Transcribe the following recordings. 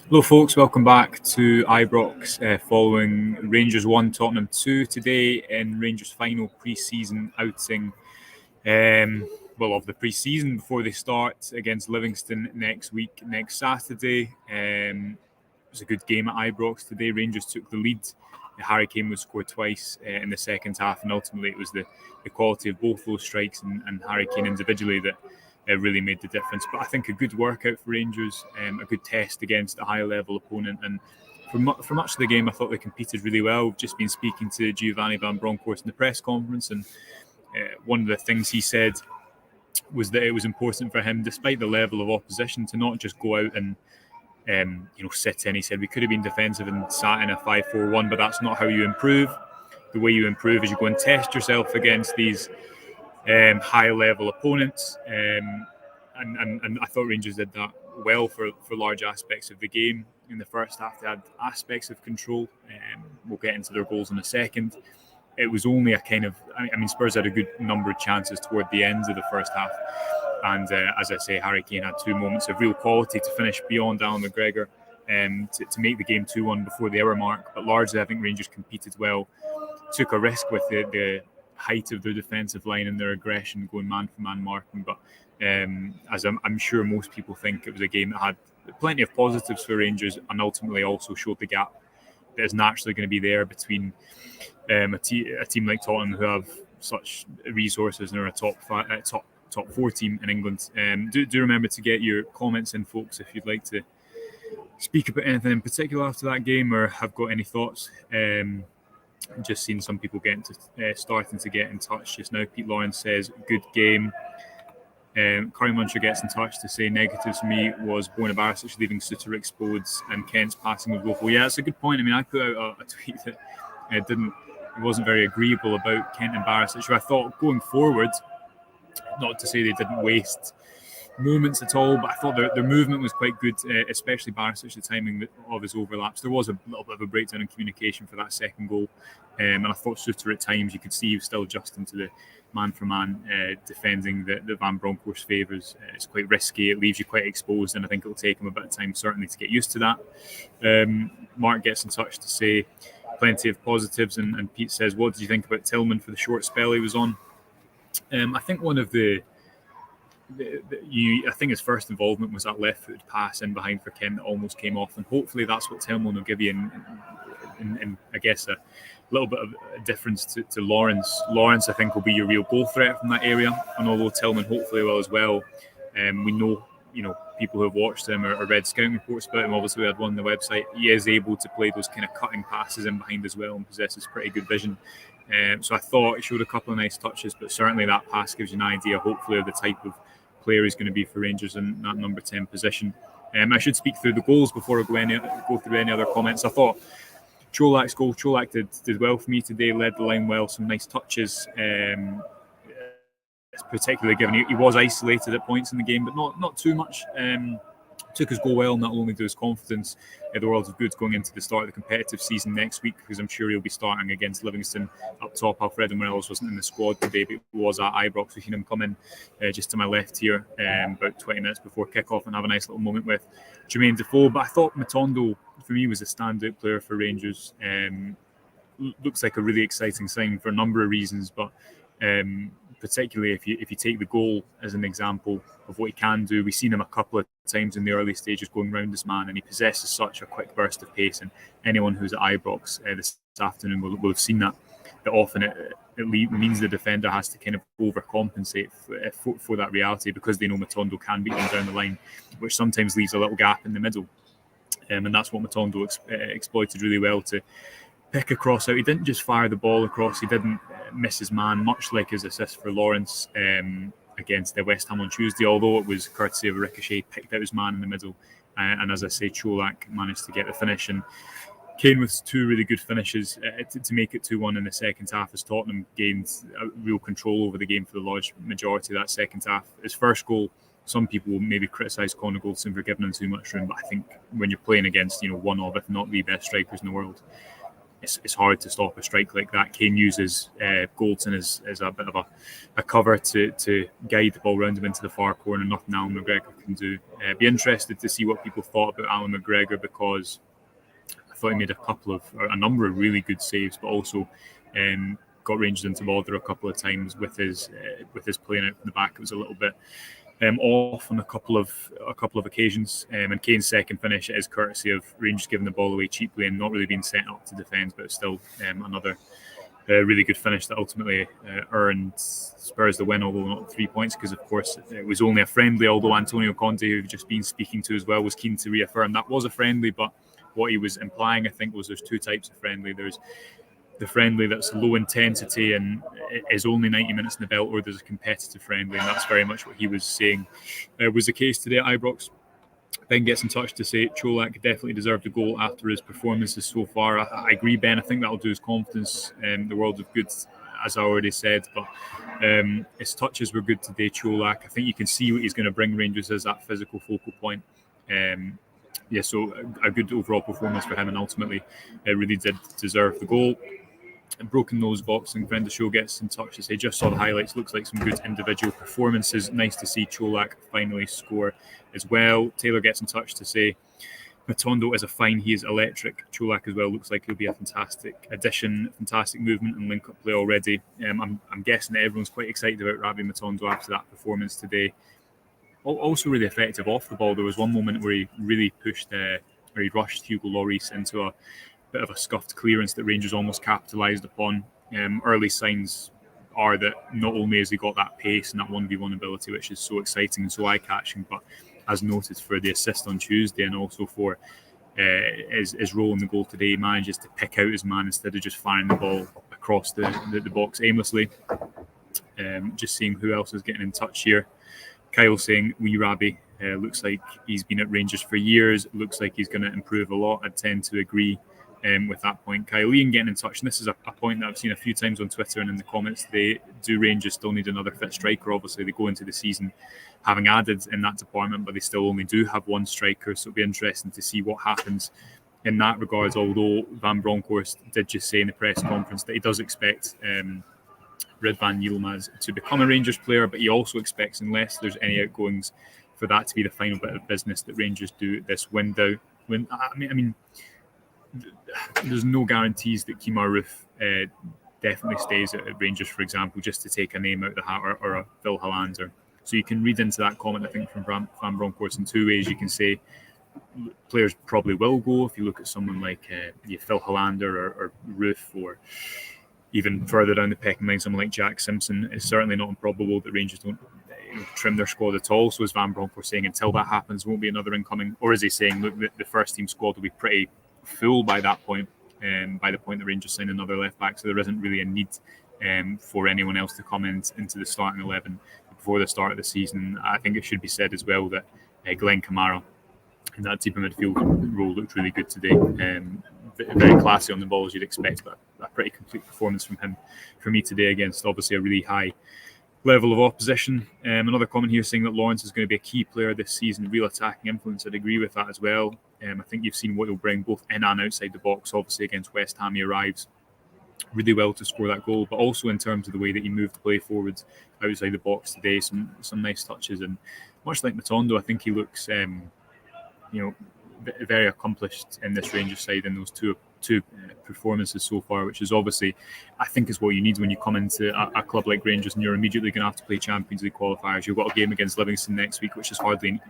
Hello folks, welcome back to Ibrox following Rangers 1, Tottenham 2 today in Rangers' final pre-season outing of the pre-season before they start against Livingston next Saturday. It was a good game at Ibrox today. Rangers took the lead. Harry Kane was scored twice in the second half, and ultimately it was the quality of both those strikes and Harry Kane individually that really made the difference. But I think a good workout for Rangers, a good test against a high-level opponent, and for much of the game I thought they competed really well. We've just been speaking to Giovanni Van Bronckhorst in the press conference, and one of the things he said was that it was important for him, despite the level of opposition, to not just go out and sit in. He said we could have been defensive and sat in a 5-4-1, but that's not how you improve. The way you improve is you go and test yourself against these high-level opponents, and I thought Rangers did that well for large aspects of the game. In the first half, they had aspects of control. We'll get into their goals in a second. It was only Spurs had a good number of chances toward the end of the first half. And as I say, Harry Kane had two moments of real quality to finish beyond Alan McGregor to make the game 2-1 before the hour mark. But largely, I think Rangers competed well, took a risk with the height of their defensive line and their aggression going man-for-man marking. But as I'm sure most people think, it was a game that had plenty of positives for Rangers and ultimately also showed the gap that is naturally going to be there between a team like Tottenham, who have such resources and are a top 4 team in England. Do remember to get your comments in, folks, if you'd like to speak about anything in particular after that game or have got any thoughts. Just seen some people starting to get in touch just now. Pete Lawrence says, good game. Curry Muncher gets in touch to say negatives for me was Borna Barisic leaving Suter exposed and Kent's passing was woeful. Yeah, that's a good point. I mean, I put out a tweet that wasn't very agreeable about Kent and Barisic, who I thought going forward, not to say they didn't waste moments at all, but I thought their movement was quite good, especially Barisic, the timing of his overlaps. There was a little bit of a breakdown in communication for that second goal, and I thought Suter at times, you could see he was still adjusting to the man-for-man defending that Van Bronckhorst favours. It's quite risky, it leaves you quite exposed, and I think it'll take him a bit of time certainly to get used to that. Mark gets in touch to say plenty of positives, and Pete says, what did you think about Tillman for the short spell he was on? I think one of I think his first involvement was that left-footed pass in behind for Kent that almost came off, and hopefully that's what Tillman will give you in I guess a little bit of a difference to Lawrence. Lawrence, I think, will be your real goal threat from that area, and although Tillman hopefully will as well, we know people who have watched him or read scouting reports about him. Obviously, we had one on the website. He is able to play those kind of cutting passes in behind as well and possesses pretty good vision. So I thought he showed a couple of nice touches, but certainly that pass gives you an idea, hopefully, of the type of player he's going to be for Rangers in that number 10 position. I should speak through the goals before I go through any other comments. I thought Čolak's goal, Čolak did well for me today, led the line well, some nice touches. Particularly given he was isolated at points in the game, but not too much. Took his goal well, not only to his confidence, the world of good going into the start of the competitive season next week, because I'm sure he'll be starting against Livingston up top. Alfredo Morelos wasn't in the squad today, but he was at Ibrox. We've seen him come in just to my left here about 20 minutes before kick-off and have a nice little moment with Jermaine Defoe. But I thought Matondo, for me, was a standout player for Rangers. Looks like a really exciting signing for a number of reasons, but particularly if you take the goal as an example of what he can do. We've seen him a couple of times in the early stages going round this man, and he possesses such a quick burst of pace, and anyone who's at Ibrox this afternoon will have seen that often it means the defender has to kind of overcompensate for that reality, because they know Matondo can beat them down the line, which sometimes leaves a little gap in the middle, and that's what Matondo exploited really well to pick a cross out. He didn't just fire the ball across, he didn't miss his man, much like his assist for Lawrence against West Ham on Tuesday, although it was courtesy of a ricochet, picked out his man in the middle, and as I say, Čolak managed to get the finish, and Kane with two really good finishes to make it 2-1 in the second half, as Tottenham gained real control over the game for the large majority of that second half. His first goal, some people will maybe criticise Connor Goldson for giving him too much room, but I think when you're playing against one of, if not the best strikers in the world, it's hard to stop a strike like that. Kane uses Goldson as a bit of a cover to guide the ball round him into the far corner. Nothing Alan McGregor can do. Be interested to see what people thought about Alan McGregor, because I thought he made a number of really good saves, but also got Rangers into bother a couple of times with his playing out from the back. It was a little bit off on a couple of occasions, and Kane's second finish is courtesy of Rangers giving the ball away cheaply and not really being set up to defend, but still another really good finish that ultimately earned Spurs the win, although not 3 points, because of course it was only a friendly, although Antonio Conte, who we've just been speaking to as well, was keen to reaffirm that was a friendly, but what he was implying, I think, was there's two types of friendly. There's the friendly that's low intensity and is only 90 minutes in the belt, or there's a competitive friendly, and that's very much what he was saying was the case today at Ibrox. Ben gets in touch to say Čolak definitely deserved a goal after his performances so far. I agree, Ben. I think that'll do his confidence the world of good, as I already said, but his touches were good today, Čolak. I think you can see what he's going to bring Rangers as that physical focal point. So a good overall performance for him, and ultimately really did deserve the goal. Broken Nose Boxing, friend of the show, gets in touch to say, just saw the highlights, looks like some good individual performances. Nice to see Čolak finally score as well. Taylor gets in touch to say, Matondo is a fine, he is electric. Čolak as well looks like he'll be a fantastic addition, fantastic movement and link-up play already. I'm guessing that everyone's quite excited about Rabbi Matondo after that performance today. Also really effective off the ball. There was one moment where he really pushed, where he rushed Hugo Lloris into a bit of a scuffed clearance that Rangers almost capitalised upon. Early signs are that not only has he got that pace and that 1v1 ability, which is so exciting and so eye-catching, but as noted for the assist on Tuesday and also for his role in the goal today, he manages to pick out his man instead of just firing the ball across the box aimlessly. Just seeing who else is getting in touch here. Kyle saying, wee Rabbi, looks like he's been at Rangers for years, looks like he's going to improve a lot. I tend to agree with that point. Kyle Ian getting in touch, and this is a point that I've seen a few times on Twitter and in the comments today. Do Rangers still need another fit striker? Obviously, they go into the season having added in that department, but they still only do have one striker, so it'll be interesting to see what happens in that regard, although Van Bronckhorst did just say in the press conference that he does expect Ridvan Yilmaz to become a Rangers player, but he also expects, unless there's any outgoings, for that to be the final bit of business that Rangers do this window. I mean, there's no guarantees that Kemar Roofe definitely stays at Rangers, for example, just to take a name out of the hat, or a Phil Hollander. So you can read into that comment, I think, from Van Bronckhorst in two ways. You can say players probably will go. If you look at someone like Phil Hollander or Roofe, or even further down the pecking line, someone like Jack Simpson, it's certainly not improbable that Rangers don't trim their squad at all. So as Van Bronckhorst saying, until that happens, won't be another incoming. Or is he saying, look, the first team squad will be pretty full by that point, by the point that Rangers sign another left back, so there isn't really a need for anyone else to come into the starting 11 before the start of the season. I think it should be said as well that Glenn Kamara in that deeper midfield role looked really good today. Very classy on the ball, as you'd expect, but a pretty complete performance from him for me today against obviously a really high level of opposition. Another comment here saying that Lawrence is going to be a key player this season, real attacking influence. I'd agree with that as well. I think you've seen what he'll bring both in and outside the box. Obviously against West Ham he arrives really well to score that goal, but also in terms of the way that he moved the play forwards outside the box today, some nice touches, and much like Matondo, I think he looks very accomplished in this Rangers side in those two performances so far, which is obviously, I think, is what you need when you come into a club like Rangers and you're immediately going to have to play Champions League qualifiers. You've got a game against Livingston next week, which is hardly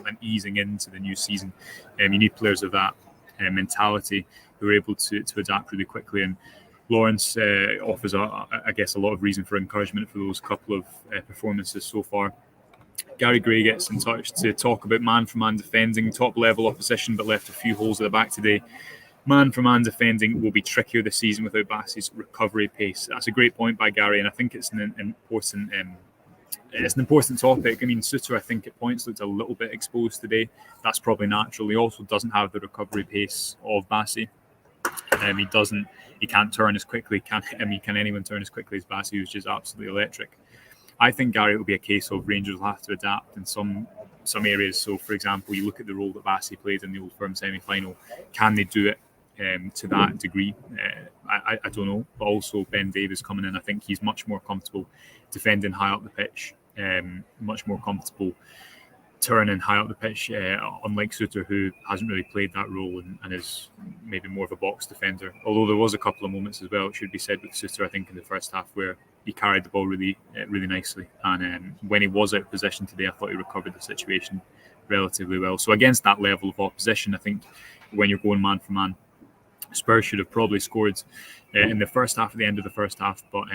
an easing into the new season. You need players of that mentality who are able to adapt really quickly, and Lawrence offers, I guess, a lot of reason for encouragement for those couple of performances so far. Gary Gray gets in touch to talk about man-for-man defending, top-level opposition, but left a few holes at the back today. Man-for-man defending will be trickier this season without Bassey's recovery pace. That's a great point by Gary, and I think it's an important topic. I mean, Suter, I think at points looked a little bit exposed today. That's probably natural. He also doesn't have the recovery pace of Bassey. He can't turn as quickly. Can anyone turn as quickly as Bassey, who's just absolutely electric? I think, Gary, it will be a case of Rangers will have to adapt in some areas. So, for example, you look at the role that Bassey played in the Old Firm semi-final. Can they do it to that degree. I don't know, but also Ben Davies coming in, I think he's much more comfortable defending high up the pitch, much more comfortable turning high up the pitch, unlike Suter, who hasn't really played that role and is maybe more of a box defender. Although there was a couple of moments as well, it should be said, with Suter, I think, in the first half where he carried the ball really nicely. And when he was out of possession today, I thought he recovered the situation relatively well. So against that level of opposition, I think when you're going man for man, Spurs should have probably scored in the first half, at the end of the first half, but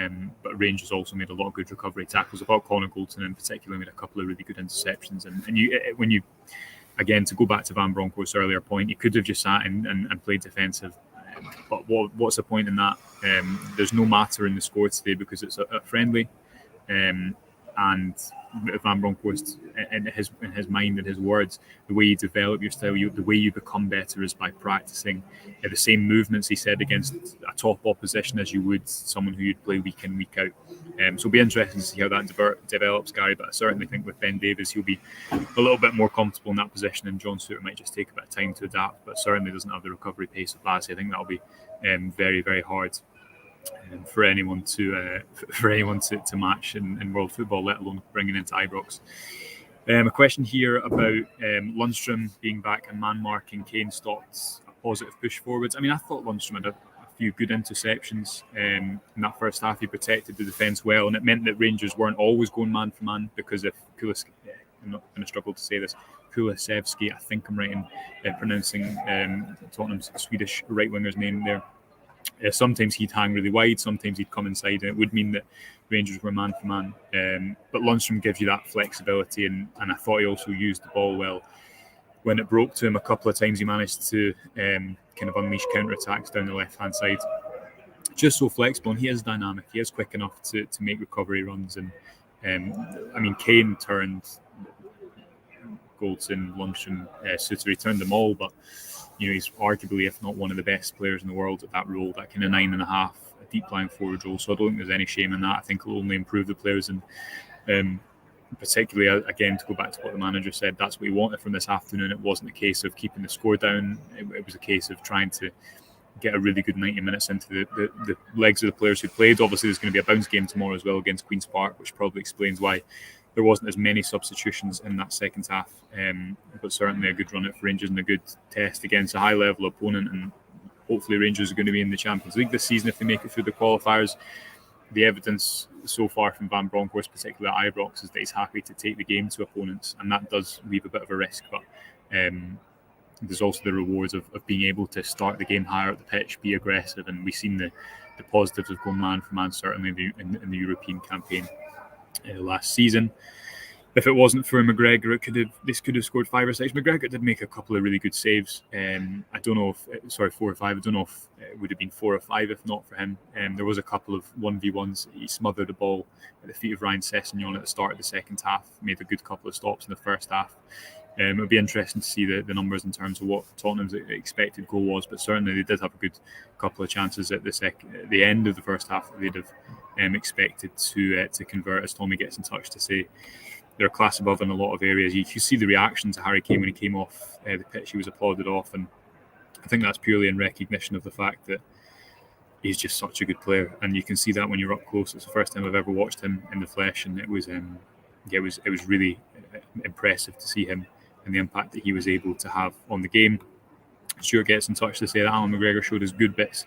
Rangers also made a lot of good recovery tackles. I thought Connor Goldson in particular made a couple of really good interceptions. And when you, again, to go back to Van Bronckhorst's earlier point, you could have just sat and played defensive. But what's the point in that? There's no matter in the score today because it's a friendly. And Van Bronckhorst, in his mind and his words, the way you develop your style, the way you become better is by practicing the same movements, he said, against a top opposition as you would someone who you'd play week in, week out. So it'll be interesting to see how that develops, Gary, but I certainly think with Ben Davies, he'll be a little bit more comfortable in that position, and John Suter might just take a bit of time to adapt, but certainly doesn't have the recovery pace of Bassey. I think that'll be very, very hard for anyone to match in world football, let alone bringing into Ibrox. A question here about Lundstram being back and man marking Kane stopped a positive push forwards. I mean, I thought Lundstram had a few good interceptions in that first half. He protected the defence well, and it meant that Rangers weren't always going man for man, because if I'm not going to struggle to say this, Kulusevski, I think I'm right in pronouncing Tottenham's Swedish right winger's name there. Sometimes he'd hang really wide, sometimes he'd come inside, and it would mean that Rangers were man for man. But Lundstram gives you that flexibility, and I thought he also used the ball well. When it broke to him a couple of times, he managed to kind of unleash counter-attacks down the left-hand side. Just so flexible, and he is dynamic. He is quick enough to make recovery runs. And I mean, Kane turned Goldson, Lundstram, Suter, he turned them all, but he's arguably, if not one of the best players in the world at that role, that kind of 9.5, a deep lying forward role. So I don't think there's any shame in that. I think it'll only improve the players, and particularly, again, to go back to what the manager said, that's what he wanted from this afternoon. It wasn't a case of keeping the score down. It was a case of trying to get a really good 90 minutes into the legs of the players who played. Obviously, there's going to be a bounce game tomorrow as well against Queen's Park, which probably explains why there wasn't as many substitutions in that second half, but certainly a good run out for Rangers and a good test against a high-level opponent. And hopefully Rangers are going to be in the Champions League this season if they make it through the qualifiers. The evidence so far from Van Bronckhorst, particularly at Ibrox, is that he's happy to take the game to opponents, and that does leave a bit of a risk. But there's also the rewards of being able to start the game higher up the pitch, be aggressive, and we've seen the positives of going man for man, certainly in the European campaign last season. If it wasn't for McGregor, this could have scored 5 or 6. McGregor did make a couple of really good saves. I don't know if 4 or 5. I don't know if it would have been 4 or 5 if not for him. There was a couple of 1v1s. He smothered the ball at the feet of Ryan Sessegnon at the start of the second half. Made a good couple of stops in the first half. It'll be interesting to see the numbers in terms of what Tottenham's expected goal was, but certainly they did have a good couple of chances at the end of the first half that they'd have expected to convert, as Tommy gets in touch to say they're a class above in a lot of areas. You see the reaction to Harry Kane when he came off the pitch. He was applauded off, and I think that's purely in recognition of the fact that he's just such a good player, and you can see that when you're up close. It's the first time I've ever watched him in the flesh, and it was really impressive to see him and the impact that he was able to have on the game. Stuart gets in touch to say that Alan McGregor showed his good bits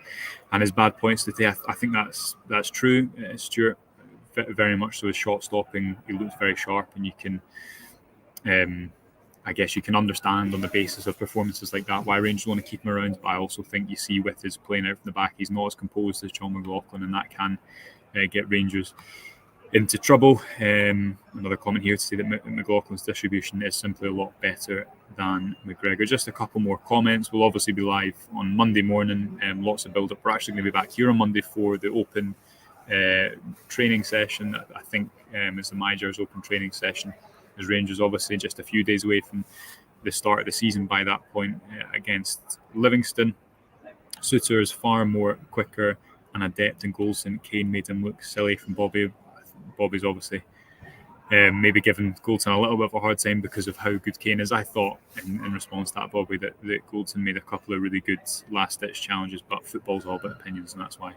and his bad points today. I think that's true. Stuart, very much so. His shot stopping, he looks very sharp, and you can, I guess you can understand on the basis of performances like that why Rangers want to keep him around. But I also think you see with his playing out from the back, he's not as composed as John McLaughlin, and that can get Rangers into trouble. Another comment here to say that McLaughlin's distribution is simply a lot better than McGregor. Just a couple more comments. We'll obviously be live on Monday morning. Lots of build-up. We're actually going to be back here on Monday for the open training session. I think it's the Majors open training session, as Rangers obviously just a few days away from the start of the season by that point against Livingston. Suter is far more quicker and adept in goals than Kane made him look silly from Bobby. Bobby's obviously maybe giving Goldson a little bit of a hard time because of how good Kane is. I thought in response to that, Bobby, that Goldson made a couple of really good last-ditch challenges, but football's all about opinions, and that's why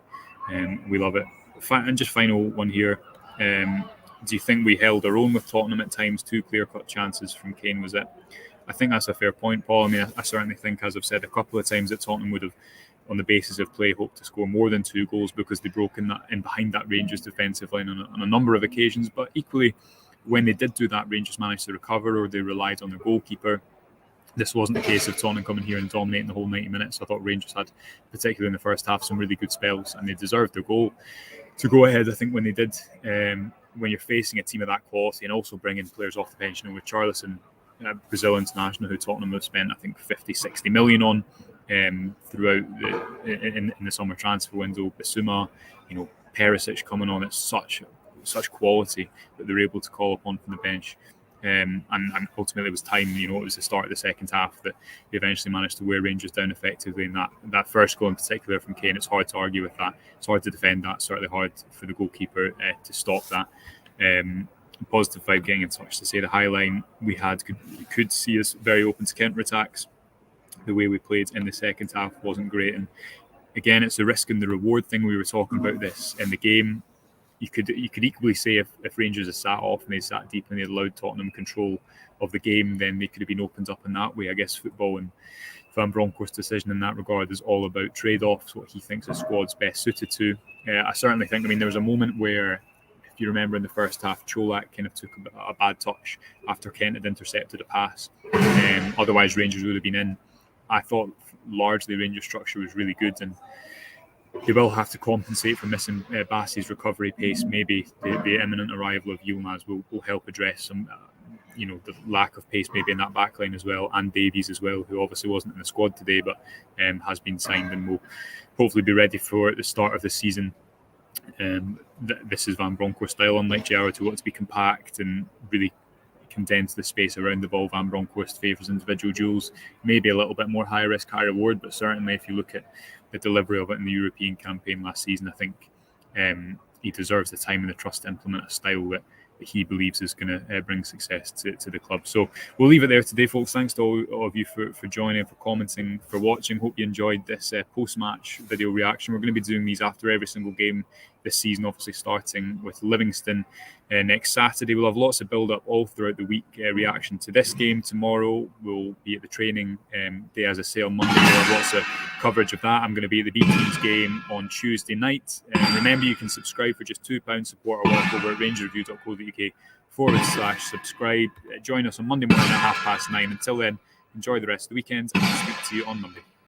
we love it. And just final one here. Do you think we held our own with Tottenham at times? 2 clear-cut chances from Kane was it? I think that's a fair point, Paul. I mean, I certainly think, as I've said a couple of times, that Tottenham would have, on the basis of play, hoped to score more than 2 goals because they broke in behind that Rangers defensive line on a number of occasions. But equally, when they did do that, Rangers managed to recover, or they relied on their goalkeeper. This wasn't the case of Tottenham coming here and dominating the whole 90 minutes. I thought Rangers had, particularly in the first half, some really good spells, and they deserved their goal to go ahead, I think, when they did. When you're facing a team of that quality and also bringing players off the bench, with Charlison, Brazil international, who Tottenham have spent, I think, 50-60 million on throughout in the summer transfer window. Bissouma, Perisic coming on at such quality that they're able to call upon from the bench. And ultimately it was time, it was the start of the second half that they eventually managed to wear Rangers down effectively. And that first goal in particular from Kane, it's hard to argue with that. It's hard to defend that. It's certainly hard for the goalkeeper to stop that. Positive vibe getting in touch to say the high line we could see us very open to counter-attacks. The way we played in the second half wasn't great. And again, it's the risk and the reward thing. We were talking about this in the game. You could equally say if Rangers had sat off and they sat deep and they allowed Tottenham control of the game, then they could have been opened up in that way. I guess football and Van Bronckhorst's decision in that regard is all about trade-offs, what he thinks his squad's best suited to. I certainly think, there was a moment where, if you remember in the first half, Cholak kind of took a bad touch after Kent had intercepted a pass. Otherwise, Rangers would have been in. I thought largely Rangers' structure was really good, and they will have to compensate for missing Bassey's recovery pace. Maybe the imminent arrival of Yilmaz will help address some, the lack of pace maybe in that backline as well, and Davies as well, who obviously wasn't in the squad today, but has been signed and will hopefully be ready for the start of the season. This is Van Bronckhorst style, unlike Gerrard, who wants to be compact and really condense the space around the ball. Van Bronckhorst favours individual duels, maybe a little bit more high risk, high reward, but certainly if you look at the delivery of it in the European campaign last season, I think he deserves the time and the trust to implement a style that he believes is going to bring success to the club. So we'll leave it there today, folks. Thanks to all of you for joining, for commenting, for watching. Hope you enjoyed this post-match video reaction. We're going to be doing these after every single game this season, obviously starting with Livingston next Saturday. We'll have lots of build-up all throughout the week. Reaction to this game tomorrow. We'll be at the training day, as I say, on Monday. We'll have lots of coverage of that. I'm going to be at the B-Teams game on Tuesday night. Remember, you can subscribe for just £2, support our work over at rangerreview.co.uk/subscribe. Join us on Monday morning at 9:30. Until then, enjoy the rest of the weekend, and I'll speak to you on Monday.